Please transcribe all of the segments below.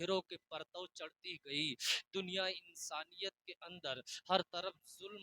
گھروں کے پرتو چڑھتی گئی، دنیا انسانیت کے اندر ہر طرف ظلم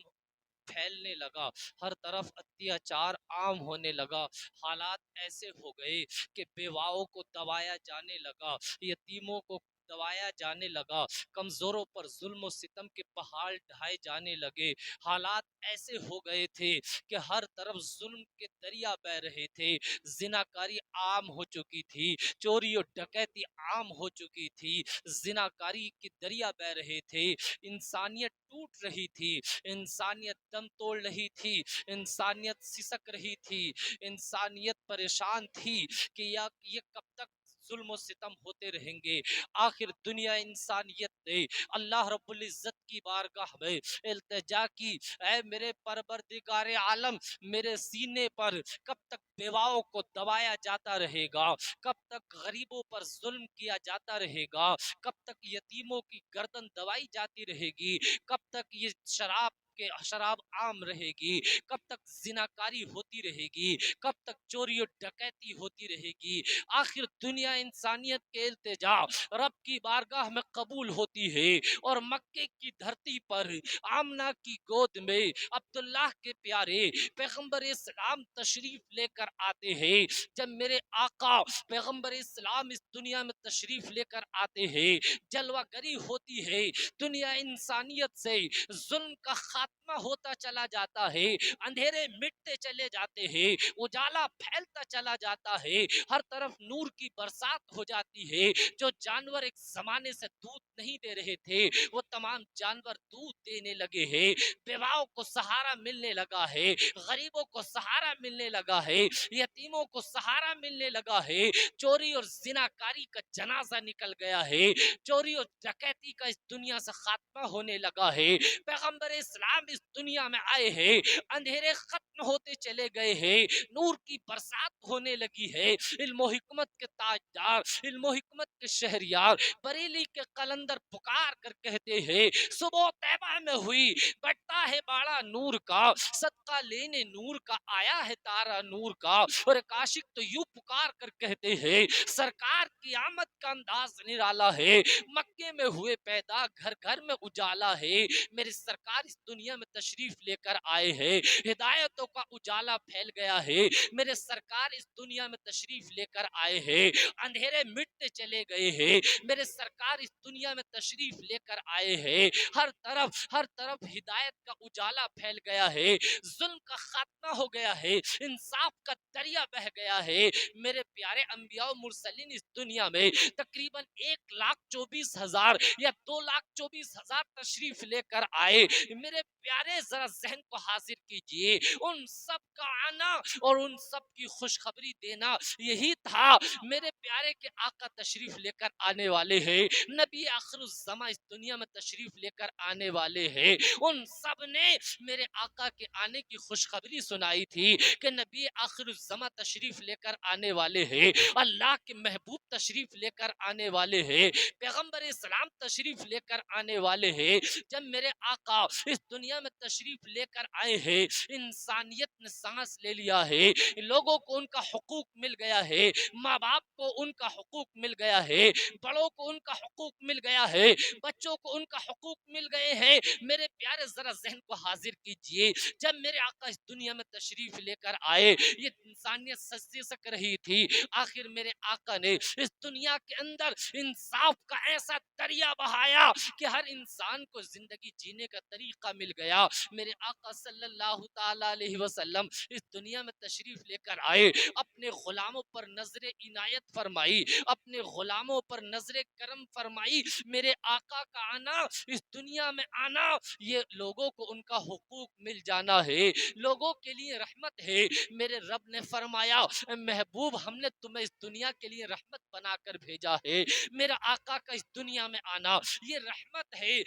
پھیلنے لگا، ہر طرف اتیاچار عام ہونے لگا، حالات ایسے ہو گئے کہ بیواؤں کو دبایا جانے لگا، یتیموں کو دبایا جانے لگا، کمزوروں پر ظلم و ستم کے پہاڑ ڈھائے جانے لگے، حالات ایسے ہو گئے تھے کہ ہر طرف ظلم کے دریا بہ رہے تھے، زناکاری عام ہو چکی تھی، چوری و ڈکیتی عام ہو چکی تھی، زناکاری کے دریا بہ رہے تھے، انسانیت ٹوٹ رہی تھی، انسانیت دم توڑ رہی تھی، انسانیت سسک رہی تھی، انسانیت پریشان تھی کہ یہ کب تک ظلم و ستم ہوتے رہیں گے۔ آخر دنیا انسانیت نے اللہ رب العزت کی بارگاہ میں التجا کی، اے میرے پروردگار عالم، میرے سینے پر کب تک بیواؤں کو دبایا جاتا رہے گا، کب تک غریبوں پر ظلم کیا جاتا رہے گا، کب تک یتیموں کی گردن دبائی جاتی رہے گی، کب تک یہ شراب عام رہے گی، کب تک زناکاری ہوتی رہے گی، کب تک چوری و ڈکیتی ہوتی رہے گی۔ آخر دنیا انسانیت کے التجا رب کی بارگاہ میں قبول ہوتی ہے، اور مکے کی دھرتی پر آمنہ کی گود میں عبداللہ کے پیارے پیغمبر اسلام تشریف لے کر آتے ہیں۔ جب میرے آقا پیغمبر اسلام اس دنیا میں تشریف لے کر آتے ہیں، جلوہ گری ہوتی ہے، دنیا انسانیت سے ظلم کا خاتمہ ہوتا چلا جاتا ہے، اندھیرے مٹتے چلے جاتے ہیں، اجالا پھیلتا چلا جاتا ہے، ہر طرف نور کی برسات ہو جاتی ہے۔ جو جانور ایک زمانے سے دودھ نہیں دے رہے تھے، وہ تمام جانور دودھ دینے لگے ہیں، بیواؤں کو سہارا ملنے لگا ہے، غریبوں کو سہارا ملنے لگا ہے، یتیموں کو سہارا ملنے لگا ہے، چوری اور زناکاری کا جنازہ نکل گیا ہے، چوری اور ڈکیتی کا اس دنیا سے خاتمہ ہونے لگا ہے۔ پیغمبر اسلام اس دنیا میں آئے ہیں، اندھیرے ختم ہوتے چلے گئے ہیں، نور کی برسات ہونے لگی ہے۔ علم و حکمت کے تاجدار، علم و حکمت کے شہریار بریلی کے قلندر پکار کر کہتے ہیں، صبح طیبہ میں ہوئی بٹتا ہے باڑا نور کا، صدقہ لینے نور کا آیا ہے تارا نور کا، اور ایک عاشق تو یوں پکار کر کہتے ہیں، سرکار کی آمد کا انداز نرالا ہے، مکے میں ہوئے پیدا گھر گھر میں اجالا ہے، میرے سرکار اس دنیا میں تشریف لے کر آئے ہیں، ہدایتوں کا اجالا پھیل گیا ہے، میرے سرکار اس دنیا میں تشریف لے کر آئے ہیں، اندھیرے مٹتے چلے گئے ہیں، میرے سرکار اس دنیا میں تشریف لے کر آئے ہیں، ہر طرف ہدایت کا اجالا پھیل گیا ہے، ظلم کا خاتمہ ہو گیا ہے، انصاف کا دریا بہ گیا ہے۔ میرے پیارے انبیاء و مرسلین اس دنیا میں تقریباً 1,24,000 یا 2,24,000 تشریف لے کر آئے۔ میرے پیارے ذرا ذہن کو حاضر کیجئے، ان سب کا آنا اور ان سب کی خوشخبری دینا یہی تھا۔ میرے پیارے کے آقا تشریف لے کر آنے والے ہیں، نبی آخر الزماں اس دنیا میں تشریف لے کر آنے والے ہیں، ان سب نے میرے آقا کے آنے کی خوشخبری سنائی تھی کہ نبی آخر الزماں تشریف لے کر آنے والے ہیں، اللہ کے محبوب تشریف لے کر آنے والے ہیں، پیغمبر اسلام تشریف لے کر آنے والے ہیں۔ جب میرے آقا اس دنیا میں تشریف لے کر آئے ہیں، انسانیت نے سانس لے لیا ہے، لوگوں کو ان کا حقوق مل گیا ہے، ماں باپ کو ان کا حقوق مل گیا ہے، بڑوں کو ان کا حقوق مل گیا ہے، بچوں کو ان کا حقوق مل گئے ہیں۔ میرے پیارے ذرا ذہن کو حاضر کیجئے، جب میرے آقا اس دنیا میں تشریف لے کر آئے، یہ انسانیت سجدے سک رہی تھی، آخر میرے آقا نے اس دنیا کے اندر انصاف کا ایسا دریا بہایا کہ ہر انسان کو زندگی جینے کا طریقہ مل گیا۔ میرے آقا صلی اللہ تعالی علیہ وسلم اس دنیا میں تشریف لے کر آئے، اپنے غلاموں پر نظر عنایت فرمائی، اپنے غلاموں پر نظر کرم فرمائی۔ میرے آقا کا آنا، اس دنیا میں آنا، یہ لوگوں کو ان کا حقوق مل جانا ہے، لوگوں کے لیے رحمت ہے۔ میرے رب نے فرمایا، اے محبوب، ہم نے تمہیں اس دنیا کے لیے رحمت بنا کر بھیجا ہے۔ میرا آقا کا اس دنیا میں آنا یہ رحمت ہے۔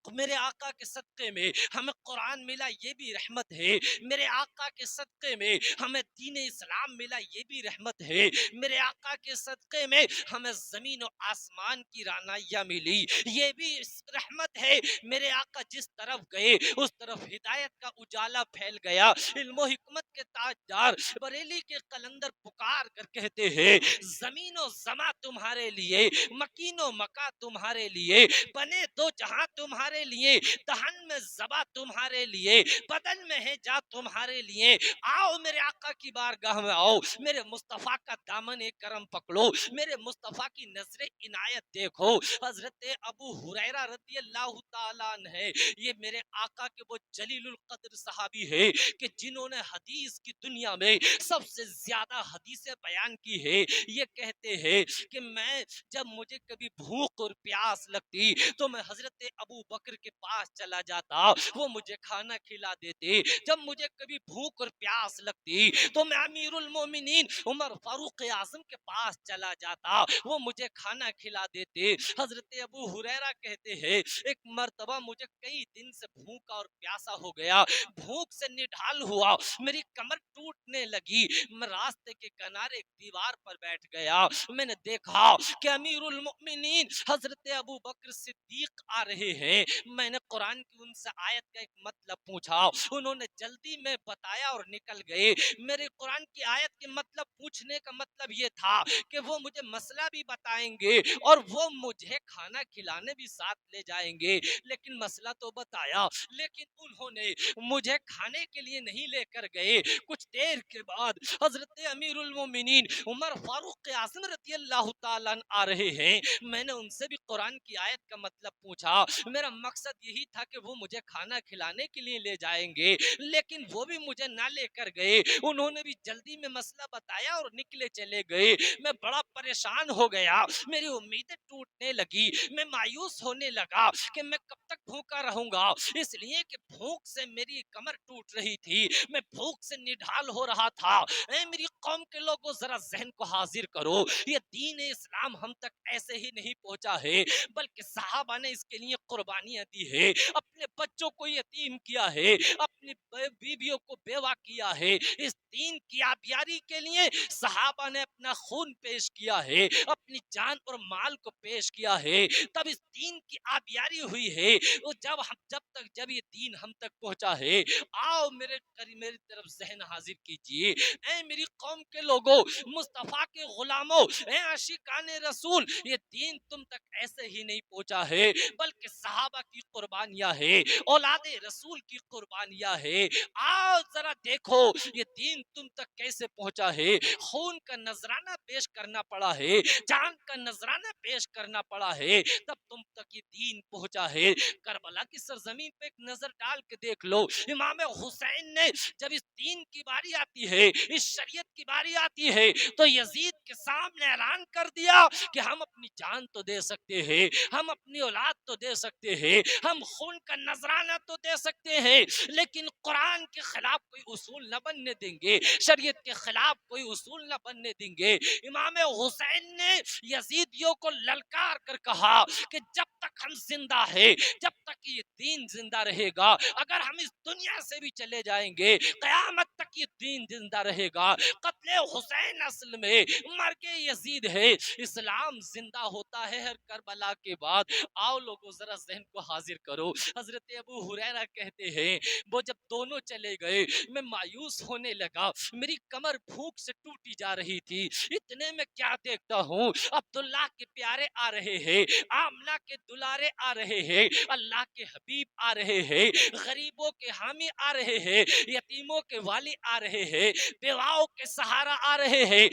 میرے آقا کے صدقے میں ہمیں قرآن ملا، یہ بھی رحمت ہے. میرے آقا کے صدقے میں ہمیں دین اسلام ملا، یہ بھی رحمت ہے. میرے آقا کے صدقے میں ہمیں زمین و آسمان کی رانائیاں ملی، یہ بھی رحمت ہے. میرے آقا جس طرف گئے اس طرف ہدایت کا اجالا پھیل گیا. علم و حکمت کے تاجدار بریلی کے قلندر پکار کر کہتے ہیں زمین و زماں تمہارے لیے، مکین و مکا تمہارے لیے، بنے دو جہاں تمہارے لیے، دہن میں زبا تمہارے لیے، بدن میں ہے جا تمہارے لیے. آؤ میرے آقا کی بارگاہ میں آؤ، میرے مصطفیٰ کا دامن کرم پکڑو، میرے مصطفیٰ کی نظر عنایت دیکھو. حضرت ابو ہریرہ رضی اللہ تعالیٰ عنہ ہے، یہ میرے آقا کے وہ جلیل القدر صحابی ہے کہ جنہوں نے حدیث کی دنیا میں سب سے زیادہ حدیثیں بیان کی ہے. یہ کہتے ہیں کہ میں جب مجھے کبھی بھوک اور پیاس لگتی تو میں حضرت ابو بکر کے پاس چلا جاتا، وہ مجھے کھانا کھلا دیتے. جب مجھے کبھی بھوک اور پیاس لگتی تو میں امیر المومنین عمر فاروق اعظم کے پاس چلا جاتا، وہ مجھے کھانا کھلا دیتے. حضرت ابو ہریرہ کہتے ہیں ایک مرتبہ مجھے کئی دن سے بھوکا اور پیاسا ہو گیا، بھوک سے نڈھال ہوا، میری کمر ٹوٹنے لگی. میں راستے کے کنارے ایک دیوار پر بیٹھ گیا. میں نے دیکھا کہ امیر المؤمنین حضرت ابو بکر صدیق آ رہے ہیں. میں نے قرآن کی ان سے آیت کا ایک مطلب پوچھا، انہوں نے جلدی میں بتایا اور نکل گئے. میرے قرآن کی آیت کے مطلب پوچھنے کا مطلب یہ تھا کہ وہ مجھے مسئلہ بھی بتائیں گے اور وہ مجھے کھانا کھلانے بھی ساتھ لے جائیں گے. لیکن مسئلہ تو بتایا، لیکن انہوں نے مجھے کھانے کے لیے نہیں لے کر گئے. کچھ دیر کے بعد حضرت امیر المومنین عمر فاروق اعظم رضی اللہ تعالیٰ عنہ آ رہے ہیں. میں نے ان سے بھی قرآن کی آیت کا مطلب پوچھا. میرا مقصد یہی تھا کہ وہ مجھے کھانا کھلانے کے لیے لے جائیں گے، لیکن وہ بھی مجھے نہ لے کر گئے. انہوں نے بھی جلدی میں مسئلہ بتایا اور نکلے چلے گئے. میں بڑا پریشان ہو گیا، میری امیدیں ٹوٹنے لگی، میں مایوس ہونے لگا کہ میں کب تک بھوکا رہوں گا، اس لیے کہ بھوک سے میری کمر ٹوٹ رہی تھی، میں بھوک سے نڈھال ہو رہا تھا. اے میری قوم کے لوگوں ذرا ذہن کو حاضر کرو، یہ دین اسلام ہم تک ایسے ہی نہیں پہنچا ہے، بلکہ صحابہ نے اس کے لیے قربانیاں دی ہے، اپنے بچوں کو یتیم کیا ہے، اپنی بیویوں کو بیوہ کیا ہے. اس دین کی آبیاری کے لیے صحابہ نے اپنا خون پیش کیا ہے، اپنی جان اور مال کو پیش کیا ہے، تب اس دین کی آبیاری ہوئی ہے. جب یہ دین ہم تک پہنچا ہے. آؤ میری طرف ذہن حاضر کیجئے. اے میری قوم کے لوگوں، مصطفیٰ کے غلاموں، اے عاشقان رسول، یہ دین تم تک ایسے ہی نہیں پہنچا ہے، بلکہ صحابہ کی قربانیاں ہے، اولاد رسول کی قربانیاں ہے. آؤ ذرا دیکھو یہ دین تم تک کیسے پہنچا ہے. خون کا نذرانہ پیش کرنا پڑا ہے، جان کا نذرانہ پیش کرنا پڑا ہے، تب تم تک یہ دین پہنچا ہے. کربلا کی سرزمین پہ ایک نظر ڈال کے دیکھ لو، امام حسین نے جب اس دین کی باری آتی ہے، اس شریعت کی باری آتی ہے، تو یزید کے سامنے اعلان کر دیا کہ ہم اپنی جان تو دے سکتے ہیں، ہم اپنی اولاد تو دے سکتے ہیں، ہم خون کا نذرانہ تو دے سکتے ہیں، لیکن قرآن کے خلاف کوئی اصول نہ بننے دیں گے، شریعت کے خلاف کوئی اصول نہ بننے دیں گے. امام حسین نے یزیدیوں کو للکار کر کہا کہ جب تک ہم زندہ ہیں، جب تک یہ دین زندہ رہے گا، اگر ہم اس دنیا سے بھی چلے جائیں گے، قیامت تک یہ دین زندہ رہے گا. قتل حسین اصل میں مرگ یزید ہے، اسلام زندہ ہوتا ہے ہر کربلا کے بعد. آؤ لوگوں ذرا ذہن کو حاضر کرو. حضرت ابو ہریرہ کہتے ہیں وہ جب دونوں چلے گئے میں مایوس ہونے لگا، میری کمر بھوک سے ٹوٹی جا رہی تھی. اتنے میں کیا دیکھتا ہوں، عبداللہ کے پیارے آ رہے ہیں، آمنہ کے دلارے آ رہے ہیں، اللہ کے حبیب آ رہے ہیں، غریبوں کے حامی آ رہے ہیں، یتیموں کے والی آ رہے ہیں، بیواؤں کے سہارا آ رہے ہیں،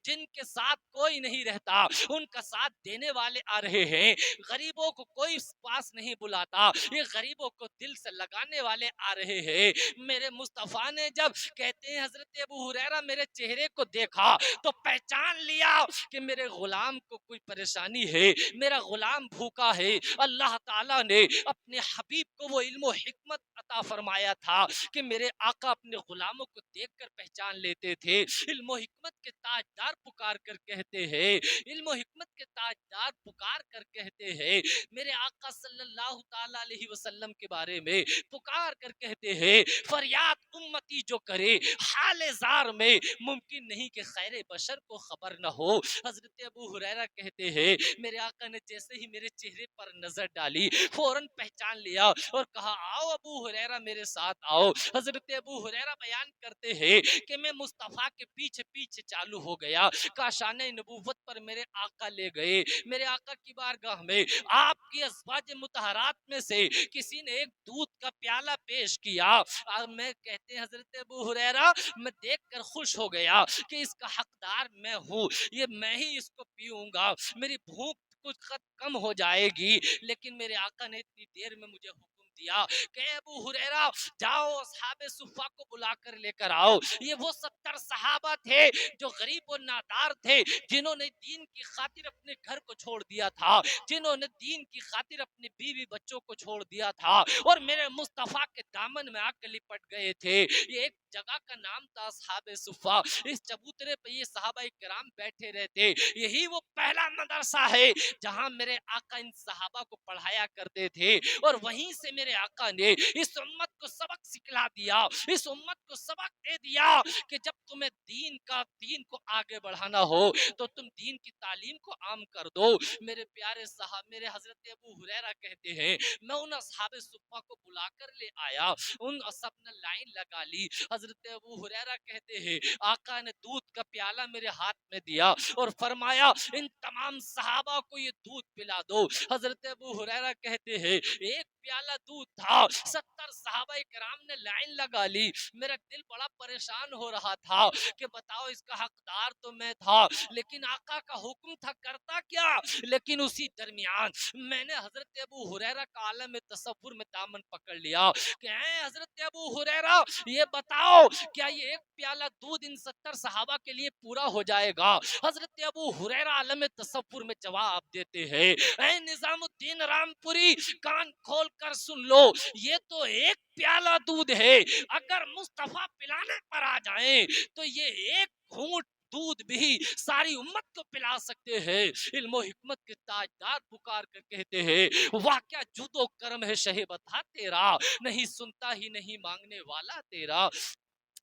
جن کے ساتھ کوئی نہیں رہتا ان کا ساتھ دینے والے آ رہے ہیں، غریبوں کو کوئی پاس نہیں بلاتا، یہ غریبوں کو دل سے لگانے والے آ رہے ہیں. میرے مصطفیٰ نے جب کہتے ہیں حضرت ابو ہریرہ میرے چہرے کو دیکھا تو پہچان لیا کہ میرے غلام کو کوئی پریشانی ہے، میرا غلام بھوکا ہے. اللہ تعالیٰ نے اپنے حبیب کو وہ علم و حکمت عطا فرمایا تھا کہ میرے آقا اپنے غلاموں کو دیکھ کر پہچان لیتے تھے. علم و حکمت کے تاجدار پکار کر کہتے ہیں, علم و حکمت کے تاجدار پکار کر کہتے ہیں میرے آقا صلی اللہ تعالی علیہ وسلم کے بارے میں, پکار کر کہتے ہیں فریاد امتی جو کرے حال زار میں, ممکن نہیں کہ خیر بشر کو خبر نہ ہو. حضرت ابو ہریرہ کہتے ہیں میرے آقا نے جیسے ہی میرے چہرے پر نظر ڈالی فوراً پہچان لیا اور کہا آؤ ابو ہریرہ میرے ساتھ آؤ. حضرت ابو ہریرہ بیان کرتے ہیں کہ میں مصطفیٰ کے پیچھے پیچھے چالو ہو گیا, کاشانہ نبوت پر میرے آقا لے گئے. میرے آقا کی بارگاہ میں آپ کی ازواج مطہرات میں سے کسی نے ایک دودھ کا پیالہ پیش کیا. میں کہتے ہیں حضرت ابو ہریرہ میں دیکھ کر خوش ہو گیا کہ اس کا حقدار میں ہوں, یہ میں ہی اس کو پیوں گا, میری بھوک کچھ قد کم ہو جائے گی. لیکن میرے آقا نے اتنی دیر میں مجھے حکم دیا کہ ابو ہریرہ جاؤ اصحاب صفہ کو بلا کر لے کر آؤ. یہ وہ 70 صحابہ تھے جو غریب و نادار تھے, جنہوں نے دین کی خاطر اپنے گھر کو چھوڑ دیا تھا, جنہوں نے دین کی خاطر اپنے بیوی بچوں کو چھوڑ دیا تھا اور میرے مصطفیٰ کے دامن میں آ کے لپٹ گئے تھے. یہ ایک جگہ کا نام تھا اصحاب صفہ. اس چبوترے پہ یہ صحابہ کرام بیٹھے رہتے. یہی وہ پہلا مدرسہ ہے جہاں میرے آقا ان صحابہ کو پڑھایا کرتے تھے, اور وہیں سے میرے آقا نے اس امت کو سبق سکھلا دیا, اس امت کو سبق دے دیا کہ جب تمہیں دین کو آگے بڑھانا ہو تو تم دین کی تعلیم کو عام کر دو. میرے پیارے صاحب, میرے حضرت ابو ہریرہ کہتے ہیں میں ان اصحاب صفہ کو بلا کر لے آیا, ان سب نے لائن لگا لی. حضرت ابو ہریرہ کہتے ہیں آقا نے دودھ کا پیالہ میرے ہاتھ میں دیا اور فرمایا ان تمام صحابہ کو یہ دودھ پلا دو. حضرت ابو ہریرہ کہتے ہیں ایک پیالہ دودھ تھا, 70 صحابہ کرام نے لائن لگا لی. میرا دل بڑا پریشان ہو رہا تھا کہ بتاؤ اس کا حقدار تو میں تھا, لیکن آقا کا حکم تھا کرتا کیا. لیکن اسی درمیان میں نے حضرت ابو ہریرہ کا عالم تصور میں دامن پکڑ لیا کہ اے حضرت ابو ہریرہ یہ بتاؤ کیا یہ ایک پیالہ دودھ ان 70 صحابہ کے لیے پورا ہو جائے گا. حضرت ابو ہریرہ عالم تصور میں جواب دیتے ہیں اے نظام الدین رام پوری کان کھول کر سن لو, یہ تو ایک پیالہ دودھ ہے, اگر مصطفیٰ پلانے پر آ جائیں تو یہ ایک گھونٹ دودھ بھی ساری امت کو پلا سکتے ہیں. علم و حکمت کے تاجدار پکار کر کہتے ہیں واہ کیا جود و کرم ہے شہ بتا تیرا, نہیں سنتا ہی نہیں مانگنے والا تیرا.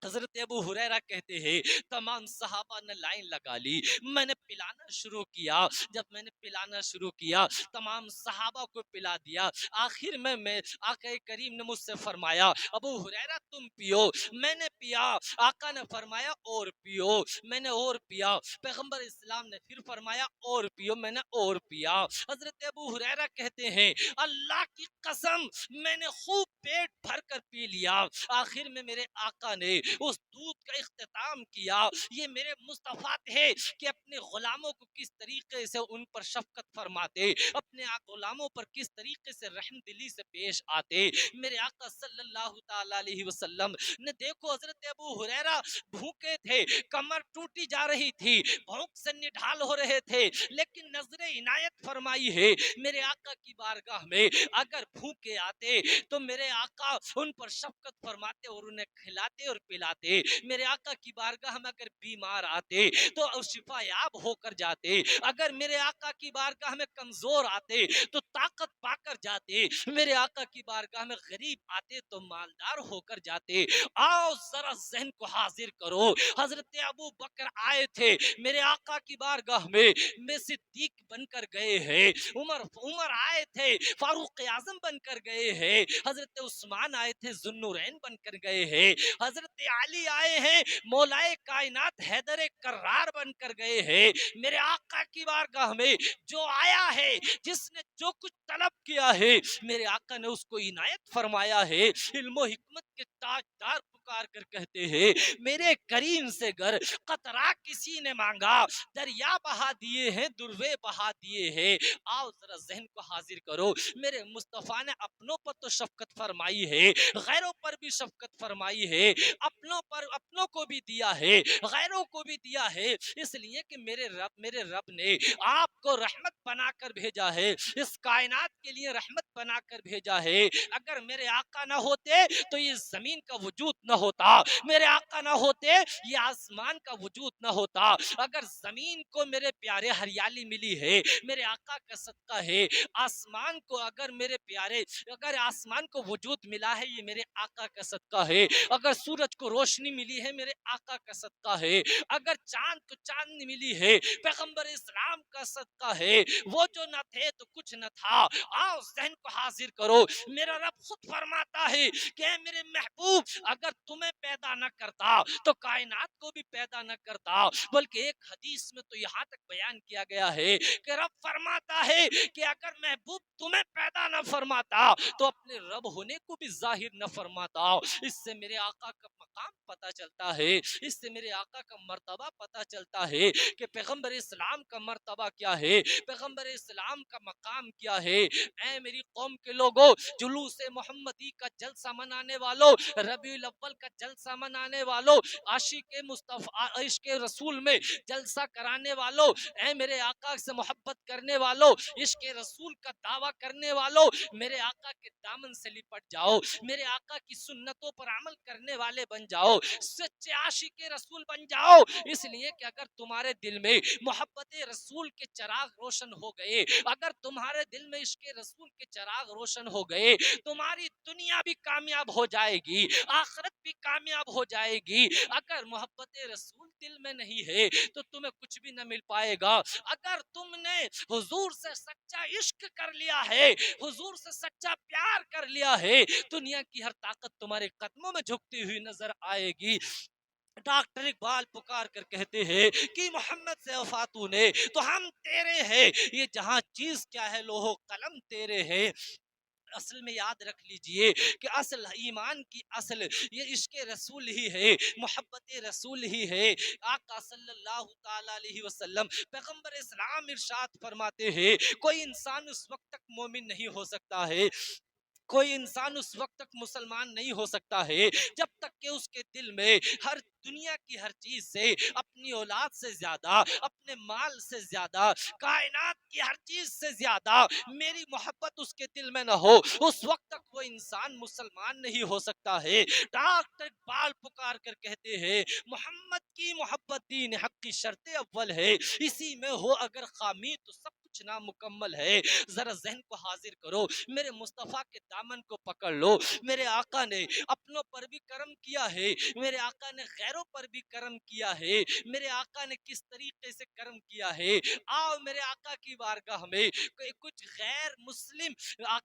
حضرت ابو ہریرہ کہتے ہیں تمام صحابہ نے لائن لگا لی, میں نے پلانا شروع کیا. جب میں نے پلانا شروع کیا تمام صحابہ کو پلا دیا. آخر میں آقا کریم نے مجھ سے فرمایا ابو ہریرہ تم پیو. میں نے پیا, آقا نے فرمایا اور پیو, میں نے اور پیا. پیغمبر اسلام نے پھر فرمایا اور پیو, میں نے اور پیا. حضرت ابو ہریرہ کہتے ہیں اللہ کی قسم میں نے خوب پیٹ بھر کر پی لیا. آخر میں میرے آقا نے اس دودھ کا اختتام کیا. یہ میرے مصطفیٰ تھے کہ اپنے غلاموں کو کس طریقے سے ان پر شفقت فرماتے, اپنے غلاموں پر کس طریقے سے رحم دلی سے پیش آتے. میرے آقا صلی اللہ تعالی علیہ وسلم نے دیکھو حضرت ابو ہریرہ بھوکے تھے, کمر ٹوٹی جا رہی تھی, بھوک سے نڈھال ہو رہے تھے, لیکن نظر عنایت فرمائی ہے میرے آقا کی بارگاہ میں اگر بھوکے آتے تو میرے آقا ان پر شفقت فرماتے اور انہیں کھلاتے اور پلاتے. میرے آقا کی بارگاہ میں اگر بیمار آتے تو شفا یاب ہو کر جاتے, اگر میرے آقا کی بارگاہ میں کمزور آتے تو طاقت پا کر جاتے, میرے آقا کی بارگاہ میں غریب آتے تو مالدار ہو کر جاتے. آؤ ذرا ذہن کو حاضر کرو, حضرت ابو بکر آئے تھے میرے آقا کی بارگاہ میں صدیق بن کر گئے ہیں, عمر آئے تھے فاروق اعظم بن کر گئے ہیں, حضرت عثمان آئے تھے ذوالنورین بن کر گئے ہیں, حضرت علی آئے ہیں مولائے کائنات حیدر کرار بن کر گئے ہیں. میرے آقا کی بارگاہ میں جو آیا ہے, جس نے جو کچھ طلب کیا ہے, میرے آقا نے اس کو عنایت فرمایا ہے. علم و حکمت کے تاجدار پکار کر کہتے ہیں میرے کریم سے گر قطرہ کسی نے مانگا دریا بہا دیے ہیں دروے بہا دیے ہیں. آؤ ذرا ذہن کو حاضر کرو, میرے مصطفیٰ نے اپنوں پر تو شفقت فرمائی ہے, غیروں پر بھی شفقت فرمائی ہے, اپنوں کو بھی دیا ہے, غیروں کو بھی دیا ہے, اس لیے کہ میرے رب نے آپ کو رحمت بنا کر بھیجا ہے, اس کائنات کے لیے رحمت بنا کر بھیجا ہے. اگر میرے آقا نہ ہوتے تو یہ زمین کا وجود نہ ہوتا, میرے آقا نہ ہوتے یہ آسمان کا وجود نہ ہوتا. اگر زمین کو میرے پیارے ہریالی ملی ہے میرے آقا کا صدقہ ہے, آسمان کو اگر آسمان کو وجود ملا ہے یہ میرے آقا کا صدقہ ہے, اگر سورج کو روشنی ملی ہے میرے آقا کا صدقہ ہے, اگر چاند کو چاندنی ملی ہے پیغمبر اسلام کا صدقہ ہے. وہ جو نہ تھے تو کچھ نہ تھا. آؤ ذہن کو حاضر کرو, میرا رب خود فرماتا ہے کہ اے میرے محبوب اگر تمہیں پیدا نہ کرتا تو کائنات کو بھی پیدا نہ کرتا. بلکہ ایک حدیث میں تو یہاں تک بیان کیا گیا ہے کہ رب فرماتا ہے کہ اگر محبوب تمہیں پیدا نہ فرماتا تو اپنے رب ہونے کو بھی ظاہر نہ فرماتا. اس سے میرے آقا کا مقام پتہ چلتا ہے, اس سے میرے آقا کا مرتبہ پتہ چلتا ہے کہ پیغمبر اسلام کا مرتبہ کیا ہے, پیغمبر اسلام کا مقام کیا ہے. اے میری قوم کے لوگوں, جلوس محمدی کا جلسہ منانے والوں, ربیع الاول کا جلسہ منانے والوں, عاشق مصطفیٰ عشق رسول میں جلسہ کرانے والوں, اے میرے آقا سے محبت کرنے والوں, عشق رسول کا دعویٰ کرنے والوں, میرے آقا کے دامن سے لپٹ جاؤ, میرے آقا کی سنتوں پر عمل کرنے والے بن جاؤ, سچے عاشق رسول بن جاؤ. اس لیے کہ اگر تمہارے دل میں محبت رسول کے چراغ روشن ہو گئے, اگر تمہارے دل میں عشق رسول کے چراغ روشن ہو گئے, تمہاری دنیا بھی کامیاب ہو جائے گی, آخرت بھی کامیاب ہو جائے گی. اگر محبت رسول دل میں نہیں ہے تو تمہیں کچھ بھی نہ مل پائے گا. اگر تم نے حضور سے سچا عشق کر لیا ہے, حضور سے سچا پیار کر لیا ہے, دنیا کی ہر طاقت تمہارے قدموں میں جھکتی ہوئی نظر آئے گی. ڈاکٹر اقبال پکار کر کہتے ہیں کہ محمد سے وفاتو نے تو ہم تیرے ہیں, یہ جہاں چیز کیا ہے لوہ قلم تیرے ہیں. اصل میں یاد رکھ لیجئے کہ اصل ایمان کی اصل یہ عشق رسول ہی ہے, محبت رسول ہی ہے. آقا صلی اللہ تعالی علیہ وسلم پیغمبر اسلام ارشاد فرماتے ہیں کوئی انسان اس وقت تک مومن نہیں ہو سکتا ہے, کوئی انسان اس وقت تک مسلمان نہیں ہو سکتا ہے جب تک کہ اس کے دل میں ہر دنیا کی ہر چیز سے, اپنی اولاد سے زیادہ, اپنے مال سے زیادہ, کائنات کی ہر چیز سے زیادہ میری محبت اس کے دل میں نہ ہو, اس وقت تک وہ انسان مسلمان نہیں ہو سکتا ہے. ڈاکٹر اقبال پکار کر کہتے ہیں محمد کی محبت دین حق کی شرط اول ہے, اسی میں ہو اگر خامی تو سب کچھ نامکمل ہے. ذرا ذہن کو حاضر کرو, میرے مصطفیٰ کے دامن کو پکڑ لو. میرے آقا نے اپنوں پر بھی کرم کیا ہے, میرے آقا نے غیروں پر بھی کرم کیا ہے, میرے آقا نے کس طریقے سے کرم کیا ہے. آؤ میرے آقا کی بارگاہ میں کچھ غیر مسلم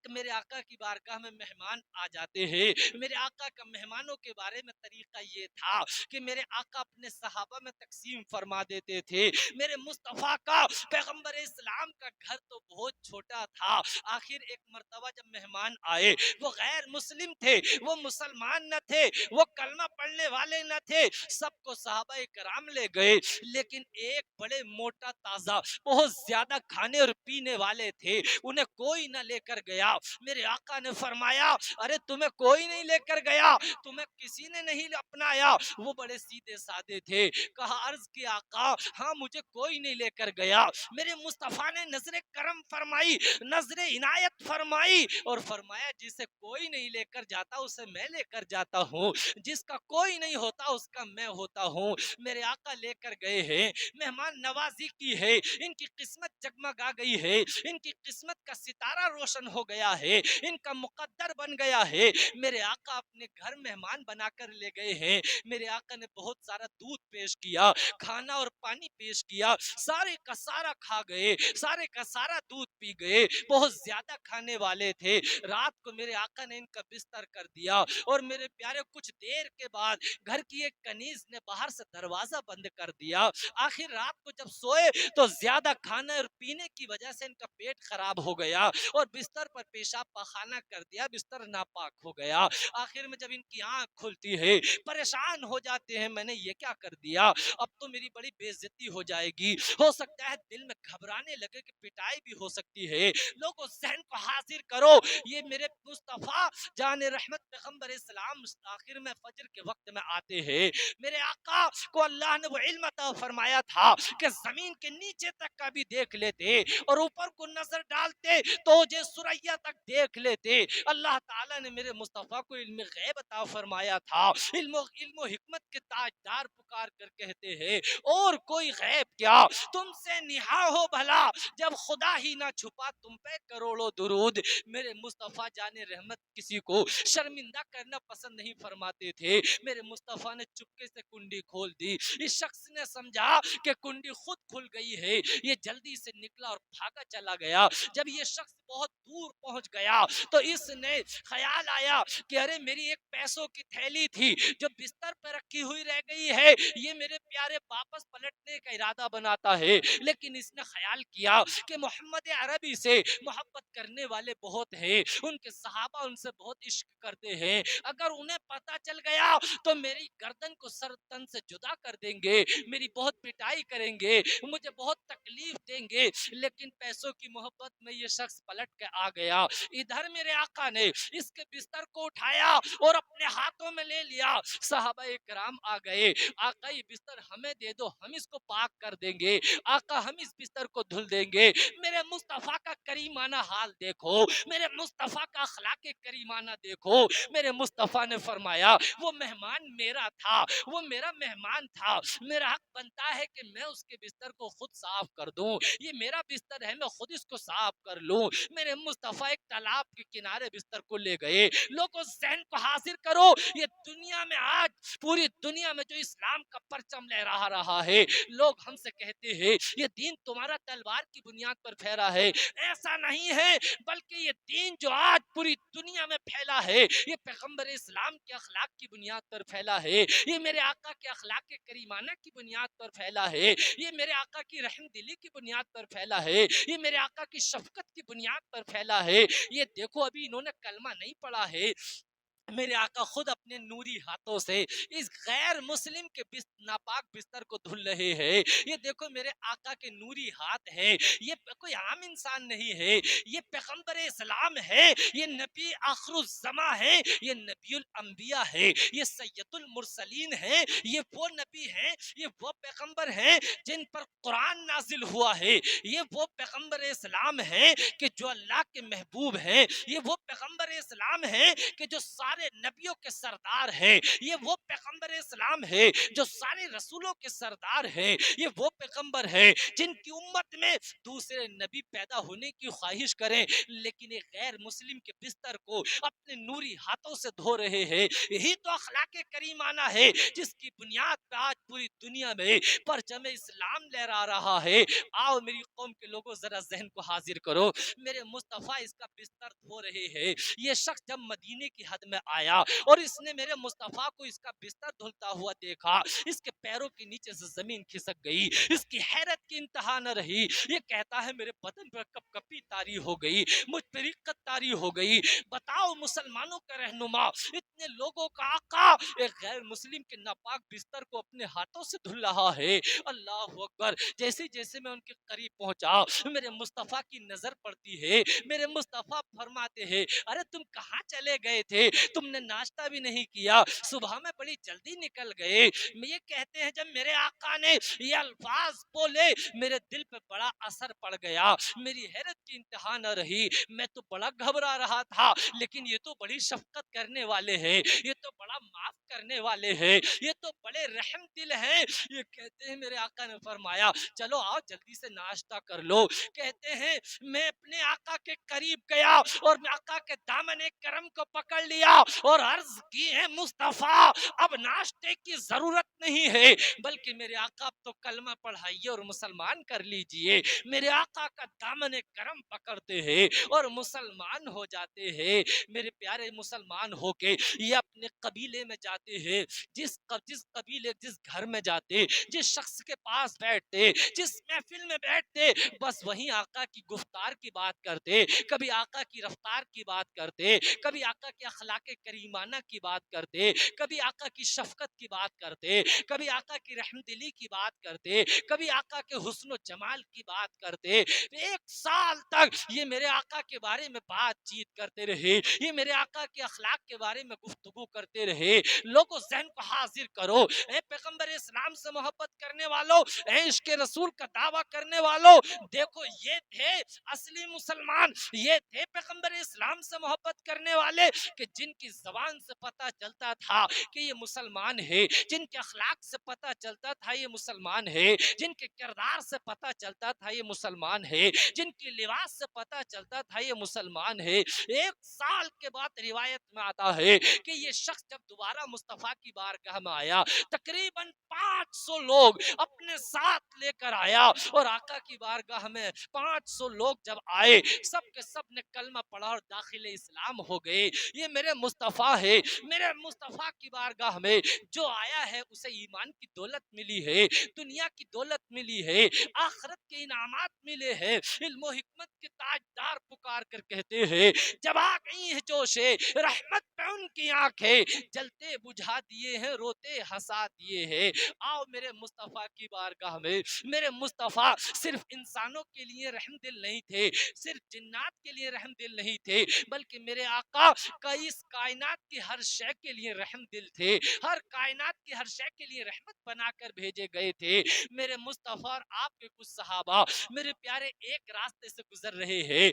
میرے آقا کی بارگاہ میں مہمان آ جاتے ہیں. میرے آقا کا مہمانوں کے بارے میں طریقہ یہ تھا کہ میرے آقا اپنے صحابہ میں تقسیم فرما دیتے تھے. میرے مصطفیٰ کا پیغمبر اسلام کا گھر تو بہت چھوٹا تھا. آخر ایک مرتبہ جب مہمان آئے, وہ غیر مسلم تھے, وہ مسلمان نہ تھے, وہ کلمہ پڑھنے والے نہ تھے, سب کو صحابہ کرام لے گئے, لیکن ایک بڑے موٹا تازہ بہت زیادہ کھانے اور پینے والے تھے, انہیں کوئی نہ لے کر گیا. میرے آقا نے فرمایا ارے تمہیں کوئی نہیں لے کر گیا, تمہیں کسی نے نہیں اپنایا. وہ بڑے سیدھے سادے تھے. کہا عرض کی آقا ہاں مجھے کوئی نہیں لے کر گیا. میرے مصطفیٰ نے نظر کرم فرمائی, نظر عنایت فرمائی اور فرمایا جسے کوئی نہیں لے کر جاتا اسے میں لے کر جاتا ہوں, جس کا کوئی نہیں ہوتا اس کا میں ہوتا ہوں. میرے آقا لے کر گئے ہیں, مہمان نوازی کی ہے, ان کی قسمت جگمگا گئی ہے, ان کی قسمت کا ستارہ روشن ہو گیا ہے, ان کا مقدر بن گیا ہے. میرے آقا اپنے گھر مہمان بنا کر لے گئے ہیں. میرے آقا نے بہت سارا دودھ پیش کیا, کھانا اور پانی پیش کیا, سارے کا سارا کھا گئے, سارے کا سارا دودھ پی گئے, بہت زیادہ کھانے والے تھے. رات کو میرے آقا نے ان کا بستر کر دیا اور میرے پیارے کچھ دیر کے بعد گھر کی ایک کنیز نے باہر سے دروازہ بند کر دیا. آخر رات کو جب سوئے تو زیادہ کھانے اور پینے کی وجہ سے ان کا پیٹ خراب ہو گیا اور بستر پر پیشاب پخانہ کر دیا, بستر ناپاک ہو گیا. آخر میں جب ان کی آنکھ کھلتی ہے پریشان ہو جاتے ہیں, میں نے یہ کیا کر دیا, اب تو میری بڑی بے عزتی ہو جائے گی. ہو سکتا ہے دل میں گھبرانے لگے کہ پٹائی بھی ہو سکتی ہے. لوگوں ذہن کو حاضر کرو, یہ میرے مصطفیٰ جان رحمت پیغمبر اسلام آخر میں فجر کے وقت میں آتے ہیں. میرے آقا کو اللہ نے وہ علم عطا فرمایا تھا کہ زمین کے نیچے تک کا بھی دیکھ لیتے اور اوپر کو نظر ڈالتے تو جے سریا تک دیکھ لیتے. اللہ تعالیٰ نے میرے مصطفیٰ کو علم غیب عطا فرمایا تھا. علم و حکمت کے تاجدار پکار کر کہتے ہیں اور کوئی غیب کیا, تم سے نہا ہو بھلا جب خدا ہی نہ چھپا تم پہ کروڑوں درود. میرے مصطفیٰ جان رحمت کسی کو شرمندہ کرنا پسند نہیں فرماتے تھے. میرے مصطفیٰ نے چپکے سے کنڈی کھول دی. اس شخص نے سمجھا کہ کنڈی خود کھل گئی ہے, یہ جلدی سے نکلا اور بھاگا چلا گیا. جب یہ شخص بہت دور پہنچ گیا تو اس نے خیال آیا کہ ارے میری ایک پیسوں کی تھیلی تھی جو بستر پہ رکھی ہوئی رہ گئی ہے, یہ میرے پیارے واپس پلٹنے کا ارادہ بناتا ہے. لیکن اس نے خیال کیا کہ محمد عربی سے محبت کرنے والے بہت ہیں, ان کے صحابہ ان سے بہت عشق کرتے ہیں, اگر انہیں پتا چل گیا تو میری گردن کو سر تن سے جدا کر دیں گے, میری بہت پٹائی کریں گے, مجھے بہت تکلیف دیں گے. لیکن پیسوں کی محبت میں یہ شخص پلٹ کے آ گیا. ادھر میرے آقا نے اس کے بستر کو اٹھایا اور اپنے ہاتھوں میں لے لیا. صحابہ کرام آ گئے, آقا یہ بستر ہمیں دے دو, ہم اس کو پاک کر دیں گے, آقا ہم اس بستر کو دھل دیں گے. میرے مصطفیٰ کا کریمانہ حال دیکھو, میرے مصطفیٰ کا اخلاق کریمانہ دیکھو. میرے مصطفیٰ نے فرمایا وہ مہمان میرا تھا, وہ میرا مہمان تھا, میرا حق بنتا ہے کہ میں اس کے بستر کو خود صاف کر دوں. یہ میرا بستر ہے, میں خود اس کو صاف کر لوں. میرے مصطفیٰ ایک تالاب کے کنارے بستر کو لے گئے. لوگوں ذہن کو حاضر کرو, یہ دنیا میں آج پوری دنیا میں جو اسلام کا پرچم لہرا رہا ہے, لوگ ہم سے کہتے ہیں یہ دین تمہارا تلوار کی بنیاد پر پھیلا ہے. ایسا نہیں ہے, بلکہ یہ دین جو آج پوری دنیا میں پھیلا ہے یہ پیغمبر اسلام کے اخلاق کی بنیاد پر پھیلا ہے, یہ میرے آقا کے اخلاق کریمانہ کی بنیاد پر پھیلا ہے, یہ میرے آقا کی رحم دلی کی بنیاد پر پھیلا ہے, یہ میرے آقا کی شفقت کی بنیاد پر پھیلا ہے. یہ دیکھو ابھی انہوں نے کلمہ نہیں پڑھا ہے, میرے آقا خود اپنے نوری ہاتھوں سے اس غیر مسلم کے ناپاک بستر کو دھل رہے ہیں. یہ دیکھو میرے آقا کے نوری ہاتھ ہیں, یہ کوئی عام انسان نہیں ہے, یہ پیغمبر اسلام ہے, یہ نبی آخر الزماں ہے, یہ نبی الانبیاء ہے, یہ سید المرسلین ہے, یہ وہ نبی ہیں, یہ وہ پیغمبر ہیں جن پر قرآن نازل ہوا ہے, یہ وہ پیغمبر اسلام ہیں کہ جو اللہ کے محبوب ہیں, یہ وہ پیغمبر اسلام ہیں کہ جو سارے نبیوں کے سردار ہیں, یہ وہ پیغمبر اسلام ہے جو سارے رسولوں کے سردار ہیں, یہ وہ پیغمبر ہیں جن کی امت میں دوسرے نبی پیدا ہونے کی خواہش کریں لیکن ایک غیر مسلم کے بستر کو اپنے نوری ہاتھوں سے دھو رہے ہیں. یہی تو اخلاق کریمانہ ہے جس کی بنیاد پہ آج پوری دنیا میں پرچم اسلام لہرا رہا ہے. آؤ میری قوم کے لوگوں ذرا ذہن کو حاضر کرو, میرے مصطفیٰ اس کا بستر دھو رہے ہیں. یہ شخص جب مدینے کی حد میں آیا اور اس نے میرے مصطفیٰ کو اس کا بستر دھلتا ہوا دیکھا, اس کے پیروں کے نیچے سے زمین کھسک گئی, اس کی حیرت کی انتہا نہ رہی. یہ کہتا ہے میرے بدن پر کپ کپی طاری ہو گئی, مجھ پر رقت طاری ہو گئی. بتاؤ مسلمانوں کا رہنما, اتنے لوگوں کا آقا ایک غیر مسلم کے ناپاک بستر کو اپنے ہاتھوں سے دھل رہا ہے. اللہ اکبر. جیسے جیسے میں ان کے قریب پہنچا میرے مصطفیٰ کی نظر پڑتی ہے, میرے مصطفیٰ فرماتے ہیں ارے تم کہاں چلے گئے تھے, تم نے ناشتہ بھی نہیں کیا, صبح میں بڑی جلدی نکل گئے. یہ کہتے ہیں جب میرے آقا نے یہ الفاظ بولے میرے دل پہ بڑا اثر پڑ گیا, میری حیرت کی انتہا نہ رہی. میں تو بڑا گھبرا رہا تھا لیکن یہ تو بڑی شفقت کرنے والے ہیں, یہ تو بڑا معاف کرنے والے ہیں, یہ تو بڑے رحم دل ہیں. یہ کہتے ہیں میرے آقا نے فرمایا چلو آؤ جلدی سے ناشتہ کر لو. کہتے ہیں میں اپنے آقا کے قریب گیا اور آقا کے دامن کرم کو پکڑ لیا اور عرض کی ہے مصطفیٰ اب ناشتے کی ضرورت نہیں ہے بلکہ میرے آقا اب تو کلمہ پڑھائیے اور مسلمان کر لیجئے. میرے آقا کا دامن کرم پکڑتے ہیں اور مسلمان ہو جاتے ہیں. میرے پیارے مسلمان ہو کے یہ اپنے قبیلے میں جاتے ہیں، جس قبیلے جس گھر میں جاتے، جس شخص کے پاس بیٹھتے، جس محفل میں بیٹھتے، بس وہیں آقا کی گفتار کی بات کرتے، کبھی آقا کی رفتار کی بات کرتے، کبھی آقا کے اخلاق کریمانہ کی بات کرتے، کبھی آقا کی شفقت کی بات کرتے، کبھی آقا کی رحم دلی کی بات کرتے، کبھی آقا کے حسن و جمال کی بات کرتے۔ 1 سال تک یہ میرے آقا کے بارے میں بات چیت کرتے رہے، یہ میرے آقا کے اخلاق کے بارے میں گفتگو کرتے رہے۔ لوگوں ذہن کو حاضر کرو، اے پیغمبر اسلام سے محبت کرنے والوں، اے عشق رسول کا دعویٰ کرنے والوں، دیکھو یہ تھے اصلی مسلمان، یہ تھے پیغمبر اسلام سے محبت کرنے والے کہ جن کی زبان سے پتہ چلتا تھا کہ یہ مسلمان ہے، جن کے اخلاق سے پتہ چلتا تھا یہ مسلمان ہے، جن کے کردار سے پتہ چلتا تھا یہ مسلمان ہے، جن کی لباس سے پتہ چلتا تھا یہ مسلمان ہے۔ 1 سال کے بعد روایت میں آتا ہے کہ یہ شخص جب دوبارہ مصطفیٰ کی بارگاہ میں آیا، تقریباً 500 لوگ اپنے ساتھ لے کر آیا، اور آقا کی بارگاہ میں 500 لوگ جب آئے، سب کے سب نے کلمہ پڑھا اور داخل اسلام ہو گئے۔ یہ میرے مصطفیٰ ہے، میرے مصطفیٰ کی بارگاہ میں جو آیا ہے اسے ایمان کی دولت ملی ہے، دنیا کی دولت ملی ہے، آخرت کے انعامات ملے ہیں۔ علم و حکمت کے تاجدار پکار کر کہتے ہیں جب آ گئی ہے جوشے رحمت پہ ان کی آنکھیں، جلتے بجھا دیے ہیں روتے ہنسا دیے ہیں۔ آؤ میرے مصطفیٰ کی بارگاہ میں۔ میرے مصطفیٰ صرف انسانوں کے لیے رحم دل نہیں تھے، صرف جنات کے لیے رحم دل نہیں تھے، بلکہ میرے آقا اس کائنات کی ہر شے کے لیے رحم دل تھے، ہر کائنات کی ہر شے کے لیے رحمت بنا کر بھیجے گئے تھے۔ میرے مصطفیٰ اور آپ کے کچھ صحابہ میرے پیارے ایک راستے سے گزر رہے ہیں،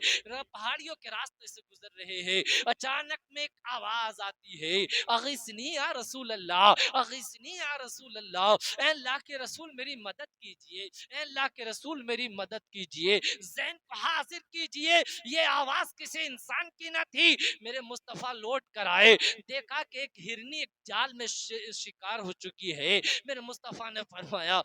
پہاڑیوں کے راستے سے گزر رہے ہیں، اچانک میں ایک آواز آتی ہے، اغیثنی یا رسول اللہ، اغیثنی یا رسول اللہ، اے اللہ کے رسول میری مدد کیجئے، اے اللہ کے رسول میری مدد کیجئے۔ ذہن کو حاضر کیجئے، یہ آواز کسی انسان کی نہ تھی۔ میرے مصطفیٰ لوٹ کر آئے، دیکھا کہ ایک ہرنی ایک جال میں شکار ہو چکی ہے۔ میرے مصطفیٰ نے فرمایا،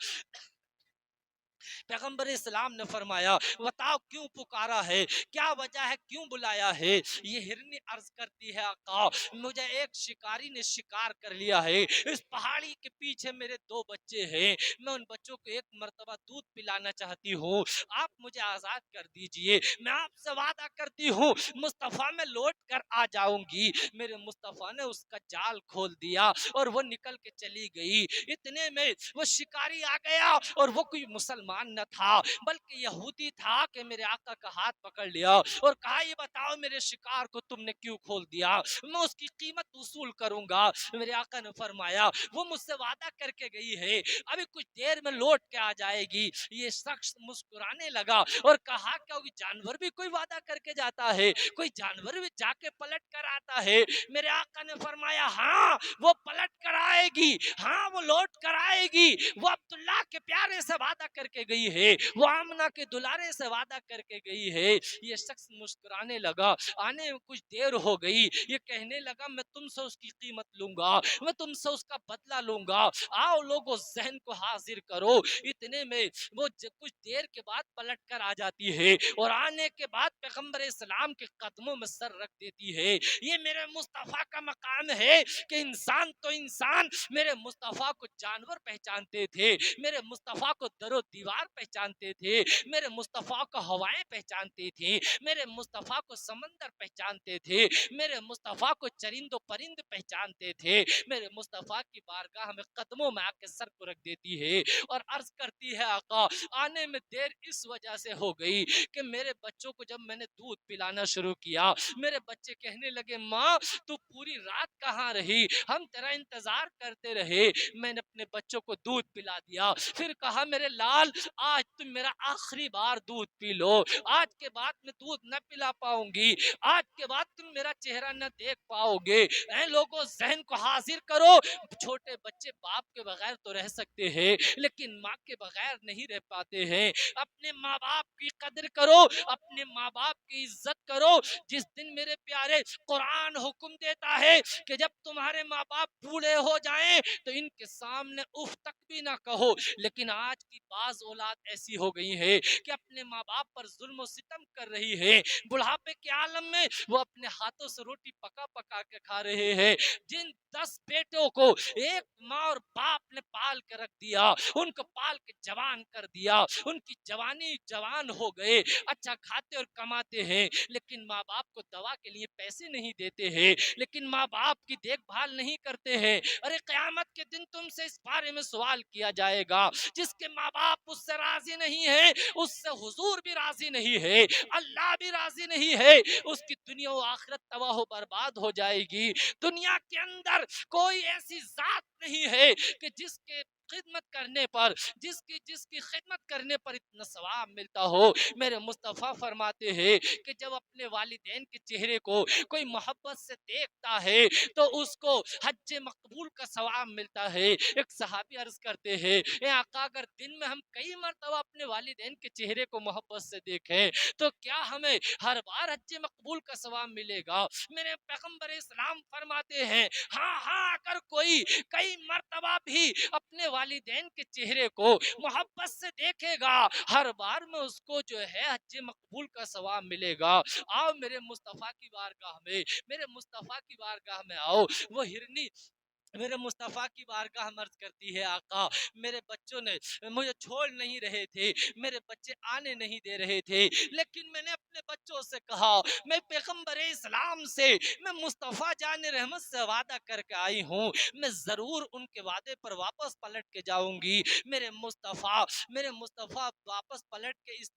پیغمبر اسلام نے فرمایا بتاؤ کیوں پکارا ہے، کیا وجہ ہے، کیوں بلایا ہے؟ یہ ہرنی عرض کرتی ہے آقا مجھے ایک شکاری نے شکار کر لیا ہے، اس پہاڑی کے پیچھے میرے 2 بچے ہیں، میں ان بچوں کو ایک مرتبہ دودھ پلانا چاہتی ہوں، آپ مجھے آزاد کر دیجئے، میں آپ سے وعدہ کرتی ہوں مصطفیٰ میں لوٹ کر آ جاؤں گی۔ میرے مصطفیٰ نے اس کا جال کھول دیا اور وہ نکل کے چلی گئی۔ اتنے میں وہ شکاری آ گیا اور وہ کوئی مسلمان نہ تھا بلکہ یہودی تھا کہ میرے آقا کا ہاتھ پکڑ لیا اور کہا یہ بتاؤ میرے شکار کو تم نے کیوں کھول دیا، میں اس کی قیمت وصول کروں گا۔ میرے آقا نے فرمایا وہ مجھ سے وعدہ کر کے گئی ہے ابھی کچھ دیر میں لوٹ کے آ جائے گی۔ یہ شخص مسکرانے لگا اور کہا کہ جانور بھی کوئی وعدہ کر کے جاتا ہے، کوئی جانور بھی جا کے پلٹ کر آتا ہے؟ میرے آقا نے فرمایا ہاں وہ پلٹ کر آئے گی، ہاں وہ لوٹ کر آئے گی، وہ عبداللہ کے پیارے سے وعدہ کر کے گئی ہے، وہ آمنہ کے دلارے سے وعدہ کر کے گئی ہے۔ یہ شخص مسکرانے لگا، آنے میں کچھ دیر ہو گئی، یہ کہنے لگا میں تم سے اس کی قیمت لوں گا، میں تم سے اس کا بدلہ لوں گا۔ آؤ لوگوں ذہن کو حاضر کرو۔ اتنے میں وہ کچھ دیر کے بعد پلٹ کر آ جاتی ہے اور آنے کے بعد پیغمبر اسلام کے قدموں میں سر رکھ دیتی ہے۔ یہ میرے مصطفیٰ کا مقام ہے کہ انسان تو انسان میرے مصطفیٰ کو جانور پہچانتے تھے، میرے مصطفیٰ کو در و دیوار پہچانتے تھے، میرے مصطفیٰ کو ہوائیں پہچانتے تھے، میرے مصطفیٰ کو سمندر پہچانتے تھے، میرے مصطفیٰ کو چرند و پرند پہچانتے تھے۔ میرے مصطفیٰ کی بارگاہ میں قدموں میں آ کے سر کو رکھ دیتی ہے اور عرض کرتی ہے آقا آنے میں دیر اس وجہ سے ہو گئی کہ میرے بچوں کو جب میں نے دودھ پلانا شروع کیا میرے بچے کہنے لگے ماں تو پوری رات کہاں رہی، ہم تیرا انتظار کرتے رہے۔ میں نے اپنے بچوں کو دودھ پلا دیا، پھر کہا میرے لال آج تم میرا آخری بار دودھ پی لو، آج کے بعد میں دودھ نہ پلا پاؤں گی، آج کے بعد تم میرا چہرہ نہ دیکھ پاؤ گے۔ اے لوگوں ذہن کو حاضر کرو، چھوٹے بچے باپ کے بغیر تو رہ سکتے ہیں لیکن ماں کے بغیر نہیں رہ پاتے ہیں۔ اپنے ماں باپ کی قدر کرو، اپنے ماں باپ کی عزت کرو۔ جس دن میرے پیارے قرآن حکم دیتا ہے کہ جب تمہارے ماں باپ بوڑھے ہو جائیں تو ان کے سامنے اف تک بھی نہ کہو، لیکن آج کی بعض اولاد ایسی ہو گئی ہے کہ اپنے ماں باپ پر ظلم و ستم کر رہی ہے. بڑھاپے کے عالم میں وہ اپنے ہاتھوں سے روٹی پکا پکا کے کھا رہے ہیں. جن 10 بیٹوں کو ایک ماں اور باپ نے پال کے رکھ دیا, ان کو پال کے جوان کر دیا, ان کی جوانی جوان ہو گئے, اچھا کھاتے اور کماتے ہیں, لیکن ماں باپ کو دوا کے لیے پیسے نہیں دیتے ہیں, لیکن ماں باپ کی دیکھ بھال نہیں کرتے ہیں. ارے قیامت کے دن تم سے اس بارے میں سوال کیا جائے گا. جس کے ماں باپ اس سے راضی نہیں ہے, اس سے حضور بھی راضی نہیں ہے, اللہ بھی راضی نہیں ہے, اس کی دنیا و آخرت تباہ و برباد ہو جائے گی. دنیا کے اندر کوئی ایسی ذات نہیں ہے کہ جس کے خدمت کرنے پر جس کی خدمت کرنے پر اتنا ثواب ملتا ہو. میرے مصطفیٰ فرماتے ہیں کہ جب اپنے والدین کے چہرے کو کوئی محبت سے دیکھتا ہے تو اس کو حج مقبول کا ثواب ملتا ہے. ایک صحابی عرض کرتے ہیں, اے آقا اگر دن میں ہم کئی مرتبہ اپنے والدین کے چہرے کو محبت سے دیکھیں تو کیا ہمیں ہر بار حج مقبول کا ثواب ملے گا؟ میرے پیغمبر اسلام فرماتے ہیں ہاں اگر کوئی کئی مرتبہ بھی اپنے والدین کے چہرے کو محبت سے دیکھے گا, ہر بار میں اس کو جو ہے حج مقبول کا ثواب ملے گا. آؤ میرے مصطفیٰ کی بارگاہ میں, میرے مصطفیٰ کی بارگاہ میں آؤ. وہ ہرنی میرے مصطفیٰ کی بارگاہ عرض کرتی ہے, آقا میرے بچوں نے مجھے چھوڑ نہیں رہے تھے, میرے بچے آنے نہیں دے رہے تھے, لیکن میں نے اپنے بچوں سے کہا میں پیغمبر اسلام سے, میں مصطفیٰ جان رحمت سے وعدہ کر کے آئی ہوں, میں ضرور ان کے وعدے پر واپس پلٹ کے جاؤں گی. میرے مصطفیٰ واپس پلٹ کے اس